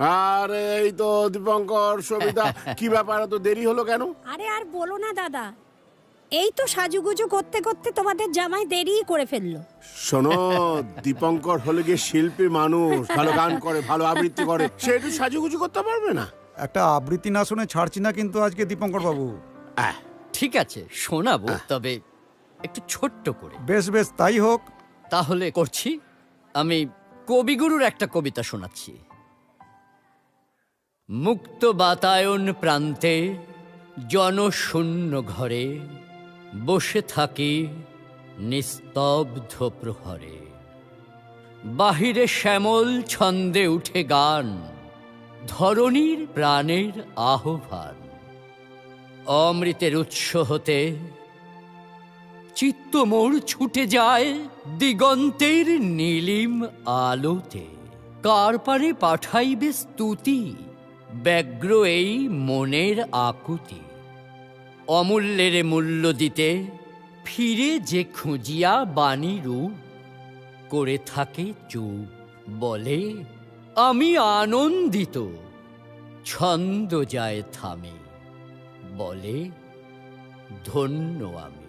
আরে এই তো দীপঙ্কর, সবিতা, কি ব্যাপার এত দেরি হলো কেন? আরে আর বলো না দাদা, এই তো সাজুগুজু করতে করতে তোমাদের জামাই দেরি করে ফেললো। শোনো, দীপঙ্কর হলে গিয়ে শিল্পী মানুষ, ভালো গান করে, ভালো আবৃত্তি করে, সে একটু সাজুগুজু করতে পারবে না? একটা আবৃত্তি না শুনে ছাড়ছি না কিন্তু আজকে দীপঙ্কর বাবু। ঠিক আছে, শোনাবো, তবে একটু ছোট্ট করে। বেশ বেশ, তাই হোক। তাহলে করছি। আমি কবিগুরুর একটা কবিতা শোনাচ্ছি। মুক্ত বাতায়ন প্রান্তে জনশূন্য ঘরে বসে থাকি নিস্তব্ধ প্রহরে। বাহিরে শ্যামল ছন্দে উঠে গান, ধরণীর প্রাণের আহ্বান। অমৃতের উৎস হতে চিত্ত মোর ছুটে যায় দিগন্তের নীলিম আলোতে। কার পারে পাঠাইবে স্তুতি, ব্যগ্র এই মনের আকুতি। অমূল্যের মূল্য দিতে ফিরে যে খুঁজিয়া বাণী রূপ করে থাকে চুপ, বলে আমি আনন্দিত। ছন্দ যায় থামে, বলে ধন্য আমি।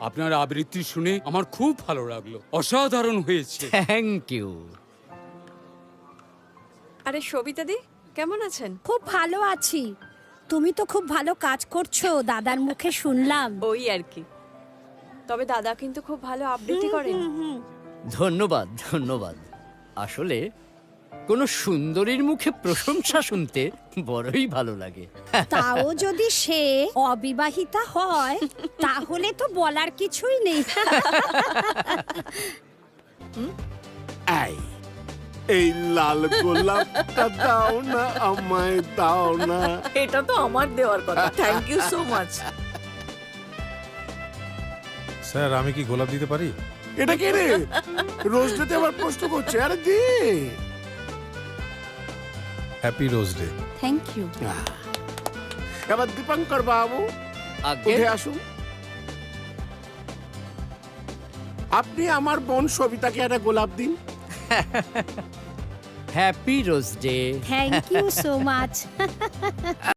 আপনার আবৃত্তি শুনে আমার খুব ভালো লাগলো, অসাধারণ হয়েছে। Thank you. আরে সবিতা দি, কেমন আছেন? খুব ভালো আছি। তুমি তো খুব ভালো কাজ করছো, দাদার মুখে শুনলাম। ওই আর কি। তবে দাদা কিন্তু খুব ভালো আবৃত্তি করেন। ধন্যবাদ ধন্যবাদ। আসলে কোনো সুন্দরীর মুখে প্রশংসা শুনতে বড়ই ভালো লাগে। তাও যদি সে অবিবাহিতা হয় তাহলে তো বলার কিছুই নেই। এই লাল গোলাপটা দাও না, আমায় দাও না। এটা তো আমার দেওয়ার কথা। Thank you so much. Sir, আমি কি গোলাপ দিতে পারি? এটা কে রে, রোজ ডেতে আবার প্রশ্ন করছে? আরে দে। Happy rose day. Thank you. এবার দীপঙ্কর বাবু আগে উঠে আসুন। আপনি আমার বোন সবিতাকে একটা গোলাপ দিন। Happy rose day. Thank you so much.